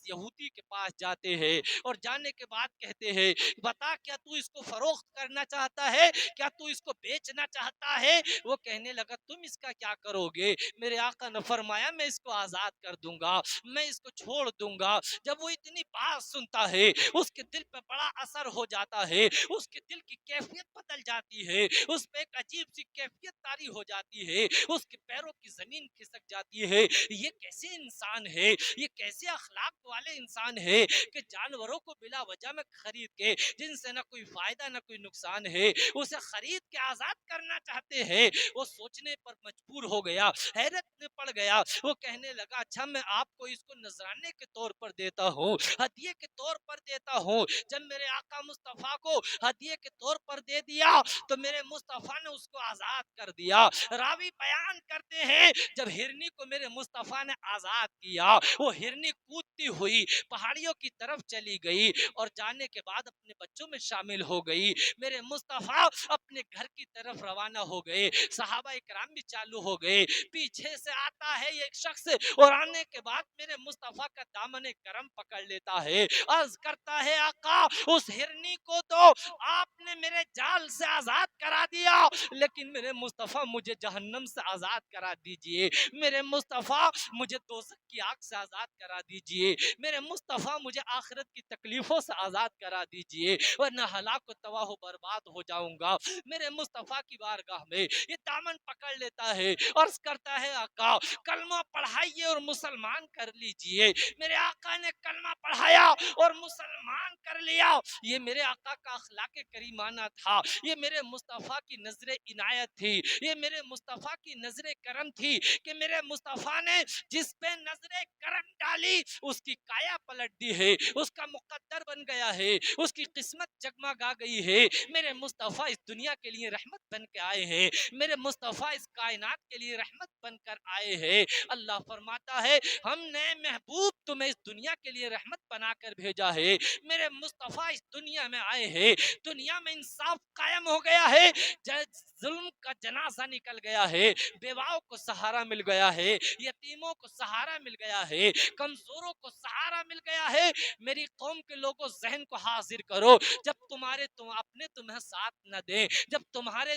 یہودی کے پاس جاتے ہیں اور جانے کے بعد کہتے ہیں بتا کیا تو اس کو فروخت کرنا چاہتا ہے, کیا تو اس کو بیچنا چاہتا ہے؟ وہ کہنے لگا تم اس کا کیا کرو گے؟ میرے آقا نے فرمایا میں اس کو آزاد کر دوں گا, میں اس کو چھوڑ دوں گا. جب وہ اتنی بات سنتا ہے اس کے دل پہ بڑا اثر ہو جاتا ہے, اس کے دل کی کیفیت بدل جاتی ہے, اس پہ ایک عجیب سی کیفیت طاری ہو جاتی ہے, اس کے پیروں کی زمین کھسک جاتی ہے. یہ کیسے انسان ہے, یہ کیسے اخلاق والے انسان ہے کہ جانوروں کو بلا وجہ میں خرید کے, جن سے نہ کوئی فائدہ نہ کوئی نقصان ہے, اسے خرید کے آزاد کرنا چاہتے ہیں. وہ سوچنے پر مجبور ہو گیا, حیرت میں پڑ گیا. وہ کہنے لگا اچھا میں آپ کو اس کو نذرانے کے طور پر دیتا ہوں, ہدیے کے طور پر دیتا ہوں. جب میرے آقا مصطفیٰ کو ہدیے کے طور پر دے دیا تو میرے مصطفیٰ نے اس کو آزاد کر دیا. راوی بیان کرتے ہیں جب ہرنی کو میرے مصطفیٰ نے آزاد کیا, وہ ہرنی کودتی ہوئی پہاڑیوں کی طرف چلی گئی اور جانے کے بعد اپنے بچوں میں شامل ہو گئی. میرے مصطفیٰ اپنے گھر کی طرف روانہ ہو گئے, صحابہ اکرام بھی چالو ہو گئے. پیچھے سے آتا ہے ایک شخص اور آنے کے بعد میرے مصطفیٰ کا دامن کرم پکڑ لیتا ہے, عرض کرتا ہے آقا اس ہرنی کو تو آپ نے میرے جال سے آزاد کرا دیا, لیکن میرے مصطفیٰ مجھے جہنم سے آزاد کرا دیجئے, میرے مصطفیٰ مجھے دوزخ کی آگ سے آزاد کرا دیجئے, میرے مصطفیٰ مجھے آخرت کی تکلیفوں سے آزاد کرا دیجئے, ورنہ ہلاک و تباہ و برباد ہو جاؤں گا. میرے مصطفیٰ کی بارگاہ میں یہ دامن پکڑ لیتا ہے, عرض کرتا ہے آقا کلمہ پڑھائیے اور مسلمان کر لیجئے. میرے آقا نے کلمہ پڑھایا اور مسلمان کر لیا. یہ میرے آقا کا اخلاق کریمانہ تھا, یہ میرے مصطفیٰ کی نظر عنایت تھی, یہ میرے مصطفیٰ کی نظر کرم تھی کہ میرے مصطفیٰ نے جس پہ نظر کرم ڈالی اس کی کایا پلٹ دی ہے, اس کا مقدر بن گیا ہے, اس کی قسمت جگمگا گئی ہے. میرے مصطفیٰ اس دنیا کے لیے رحمت بن کے آئے ہیں, میرے مصطفیٰ اس کائنات کے لیے رحمت بن کر آئے ہیں. اللہ فرماتا ہے ہم نے محبوب تمہیں اس دنیا کے لیے رحمت بنا کر بھیجا ہے. میرے مصطفیٰ اس دنیا میں آئے ہیں, دنیا میں انصاف قائم ہو گیا ہے, ظلم کا جنازہ نکل گیا ہے, بیواؤں کو سہارا مل گیا ہے, یتیموں کو سہارا مل گیا ہے, کمزوروں کو سہارا مل گیا ہے. میری قوم کے لوگوں ذہن کو حاضر کرو, جب تمہیں ساتھ نہ دیں, جب تمہارے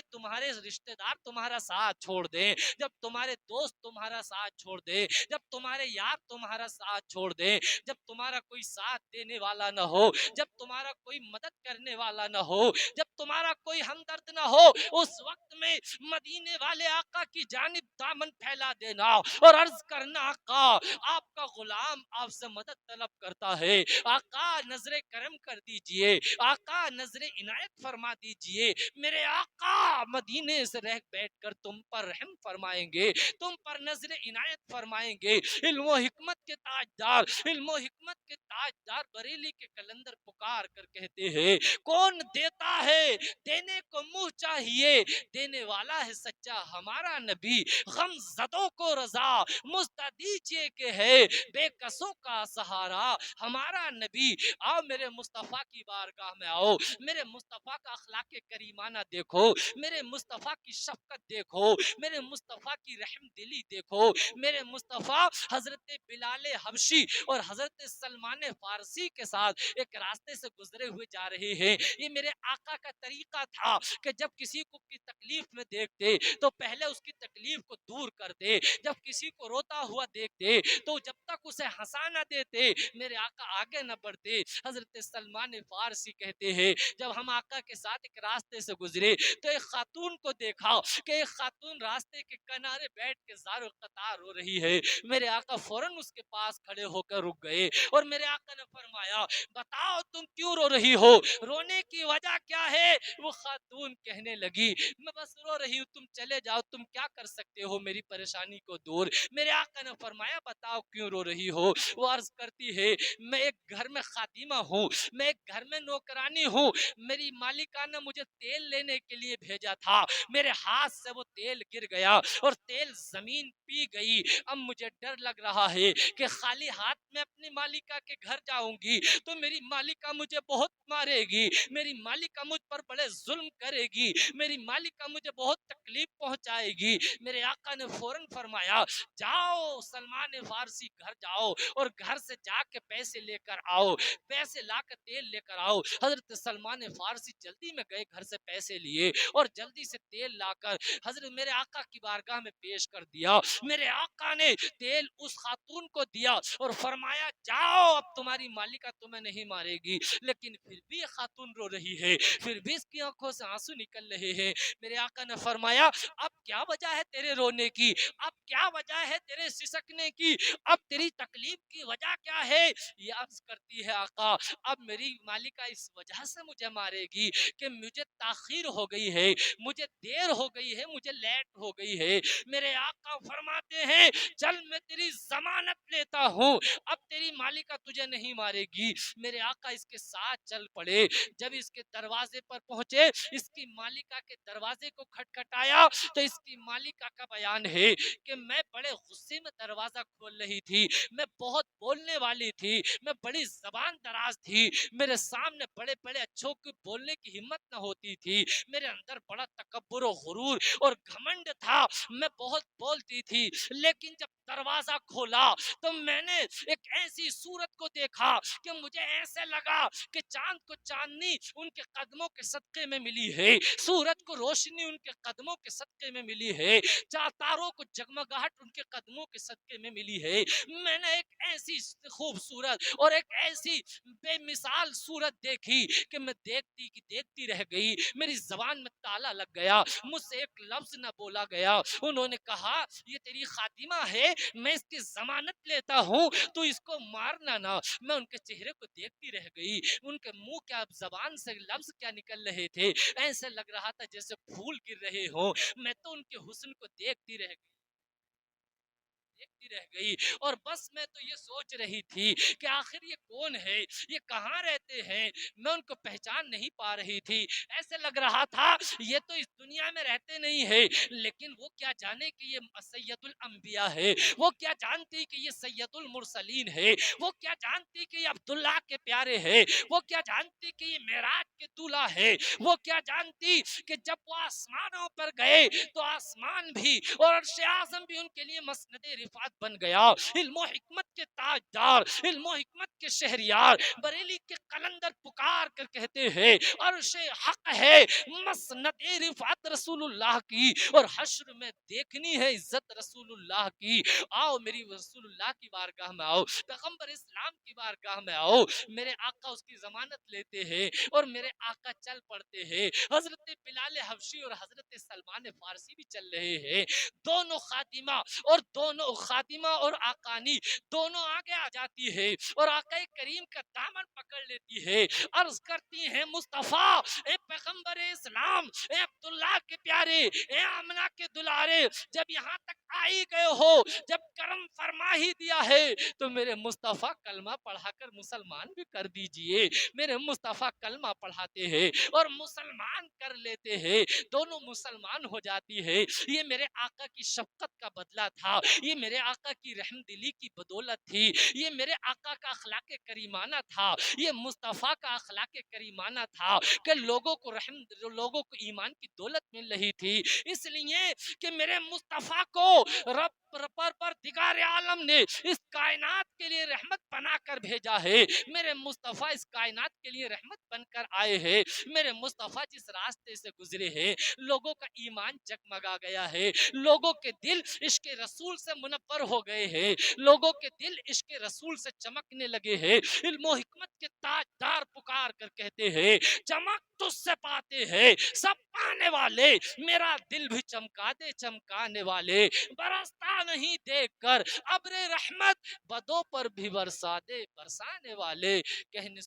رشتہ دار تمہارا ساتھ چھوڑ دیں, جب تمہارے دوست تمہارا ساتھ چھوڑ دیں, جب تمہارے یار تمہارا ساتھ چھوڑ دیں, جب تمہارا کوئی ساتھ دینے والا نہ ہو, جب تمہارا کوئی مدد کرنے والا نہ ہو, جب تمہارا کوئی ہمدرد نہ ہو, اس وقت میں مدینے والے آقا کی جانب دامن پھیلا دینا اور عرض کرنا آقا آپ کا غلام آپ سے مدد طلب کرتا ہے، آقا نظر کرم کر دیجئے، آقا نظر عنایت فرما دیجئے، میرے آقا مدینے سے رہ بیٹھ کر تم پر رحم فرمائیں گے، تم پر نظر عنایت فرمائیں گے۔ علم و حکمت کے تاجدار، علم و حکمت کے تاجدار بریلی کے کلندر پکار کر کہتے ہیں کون دیتا ہے دینے کو منہ چاہیے، دینے والا ہے سچا ہمارا نبی، غم زدوں کو رضا مزد دیجئے کہ ہے بے کسوں کا سہارا ہمارا نبی۔ آؤ میرے مصطفیٰ کی بارگاہ میں آؤ، میرے مصطفیٰ کا اخلاق کریمانہ دیکھو، میرے مصطفیٰ کی شفقت دیکھو، میرے مصطفیٰ کی رحم دلی دیکھو، میرے مصطفیٰ حضرت بلال حبشی اور حضرت سلمان فارسی کے ساتھ ایک راستے سے گزرے ہوئے جا رہے ہیں۔ یہ میرے آقا کا طریقہ تھا کہ جب کسی کو کی تکلیف میں دیکھتے تو پہلے اس کی تکلیف کو دور کرتے، جب کسی کو روتا ہوا دیکھتے تو جب تک اسے ہنسا نہ دیتے میرے آقا آگے نہ بڑھتے۔ حضرت سلمان فارسی کہتے ہیں جب ہم آقا کے ساتھ ایک راستے سے گزرے تو ایک خاتون کو دیکھا کہ ایک خاتون راستے کے کنارے بیٹھ کے زار و قطار رو رہی ہے، میرے آقا فوراً اس کے پاس کھڑے ہو کر رک گئے اور میرے آقا نے فرمایا بتاؤ تم کیوں رو رہی ہو، رونے کی وجہ کیا ہے؟ وہ خاتون کہنے لگی میں بس رو رہی ہوں، تم چلے جاؤ، تم کیا کر سکتے ہو میری پریشانی کو دور۔ میرے آقا نے فرمایا بتاؤ کیوں رو رہی ہو؟ وہ عرض کرتی ہے میں ایک گھر میں خادمہ ہوں، میں ایک گھر میں نوکرانی ہوں، میری مالکہ نے مجھے تیل لینے کے لیے بھیجا تھا، میرے ہاتھ سے وہ تیل گر گیا اور تیل زمین پی گئی، اب مجھے ڈر لگ رہا ہے کہ خالی ہاتھ میں اپنی مالکہ کے گھر جاؤں گی تو میری مالکہ مجھے بہت مارے گی، میری مالکہ مجھ پر بڑے ظلم کرے گی، میری مالکہ مجھے بہت تکلیف پہنچائے گی۔ میرے آقا نے فوراً فرمایا جاؤ سلمان فارسی گھر جاؤ اور گھر سے جا کے پیسے لے کر آؤ، پیسے لا کے تیل لے کر آؤ۔ حضرت سلمان فارسی جلدی میں گئے، گھر سے پیسے لیے اور جلدی سے تیل لا کر حضرت میرے آقا کی بارگاہ میں پیش کر دیا۔ میرے آقا نے تیل اس خاتون کو دیا اور فرمایا جاؤ اب تمہاری مالکہ تمہیں نہیں مارے گی، لیکن پھر بھی یہ خاتون رو رہی ہے، پھر بھی اس کی آنکھوں سے آنسو نکل رہے ہیں۔ میرے آقا نے فرمایا اب کیا وجہ ہے تیرے رونے کی، اب کیا وجہ ہے تیرے سسکنے کی، اب تیری تکلیف کی وجہ کیا ہے؟ یہ عرض کرتی ہے آقا اب میری مالکہ اس وجہ سے مجھے مارے گی کہ مجھے تاخیر ہو گئی ہے، مجھے دیر ہو گئی ہے، مجھے لیٹ ہو گئی ہے۔ میرے آقا فرماتے ہیں چل میں تیری ضمانت لیتا ہوں، اب تیری مالکہ تجھے نہیں مارے گی۔ میرے آقا اس کے ساتھ چل پڑے، جب اس کے دروازے پر پہنچے اس کی مالکہ کے دروازے کو کھٹکھٹایا تو اس کی مالکہ کا بیان ہے کہ میں بڑے غصے میں دروازہ کھول رہی تھی، میں بہت بولنے والی تھی، میں بڑی زبان دراز تھی، میرے سامنے بڑے بڑے اچھوں کو بولنے کی ہمت نہ ہوتی تھی، میرے اندر بڑا تکبر و غرور اور گھمنڈ تھا، میں بہت بولتی تھی، لیکن جب دروازہ کھولا تو میں نے ایک ایسی صورت کو دیکھا کہ مجھے ایسے لگا کہ چاند کو چاندنی ان کے قدموں کے صدقے میں ملی ہے، سورج کو روشنی ان کے قدموں کے صدقے میں ملی ہے، تاروں کو جگمگاہٹ ان کے قدموں کے صدقے میں ملی ہے۔ میں نے ایک ایسی خوبصورت اور ایک ایسی بے مثال صورت دیکھی کہ میں دیکھتی کی دیکھتی رہ گئی، میری زبان میں تالا لگ گیا، مجھ سے ایک لفظ نہ بولا گیا۔ انہوں نے کہا یہ تیری خادمہ ہے، میں اس کی ضمانت لیتا ہوں، تو اس کو مارنا نہ۔ میں ان کے چہرے کو دیکھتی رہ گئی، ان کے منہ کیا زبان سے لفظ کیا نکل رہے تھے، ایسے لگ رہا تھا جیسے پھول گر رہے ہوں، میں تو ان کے حسن کو دیکھتی رہ گئی رہ گئی اور بس میں تو یہ سوچ رہی تھی کہ آخر یہ کون ہے، یہ کہاں رہتے ہیں، میں ان کو پہچان نہیں پا رہی تھی، ایسے لگ رہا تھا یہ تو اس دنیا میں رہتے نہیں ہے، لیکن وہ کیا جانے کہ یہ سید الانبیاء ہے، وہ کیا جانتی کہ یہ سید المرسلین ہے، وہ کیا جانتی کہ یہ عبداللہ کے پیارے ہیں، وہ کیا جانتی کہ یہ معراج کے دولہا ہے، وہ کیا جانتی کہ جب وہ آسمانوں پر گئے تو آسمان بھی اور عرش اعظم بھی ان کے لیے مسند رفعت بن گیا۔ علم و حکمت کے تاجدار، علم و حکمت کے شہریار بریلی کے قلندر پکار کر کہتے ہیں عرش حق ہے مسند رفعت رسول اللہ کی، اور حشر میں دیکھنی ہے عزت رسول اللہ کی۔ آؤ میری رسول اللہ کی بارگاہ میں آؤ، پیغمبر اسلام کی بارگاہ میں آؤ، میرے آقا اس کی ضمانت لیتے ہیں اور میرے آقا چل پڑتے ہیں۔ حضرت بلال حبشی اور حضرت سلمان فارسی بھی چل رہے ہیں، دونوں خاتمہ اور آقانی دونوں آگے آ جاتی ہے اور آقا کریم کا دامن پکڑ لیتی ہے، عرض کرتی ہیں مصطفیٰ اے پیغمبر اسلام، اے عبداللہ کے پیارے، اے آمنہ کے دلارے، جب یہاں تک آئی گئے ہو، جب کرم فرما ہی دیا ہے تو میرے مصطفیٰ کلمہ پڑھا کر مسلمان بھی کر دیجئے۔ میرے مصطفیٰ کلمہ پڑھاتے ہیں اور مسلمان کر لیتے ہیں، دونوں مسلمان ہو جاتی ہے۔ یہ میرے آقا کی شفقت کا بدلہ تھا، یہ میرے آقا کی رحم دلی کی بدولت تھی، یہ میرے آقا کا اخلاق کریمانہ تھا، یہ مصطفیٰ کا اخلاق کریمانہ تھا کہ لوگوں کو ایمان کی دولت مل رہی تھی، اس لیے کہ میرے مصطفیٰ کو رب پروردگار عالم نے اس کائنات کے لیے رحمت بنا کر بھیجا ہے۔ میرے مصطفیٰ اس کائنات کے لیے رحمت بن کر آئے ہیں۔ میرے مصطفیٰ جس راستے سے گزرے ہیں لوگوں کا ایمان جگمگا گیا ہے، لوگوں کے دل عشق رسول سے منور ہو گئے ہیں، لوگوں کے دل عشق رسول سے چمکنے لگے ہیں۔ علم و حکمت کے تاجدار پکار کر کہتے ہیں چمک تجھ سے پاتے ہیں سب پانے والے، میرا دل بھی چمکا دے چمکانے والے، برستا نہیں دیکھ کر ابر رحمت بدوں پر بھی برسا دے برسانے والے۔ کہنے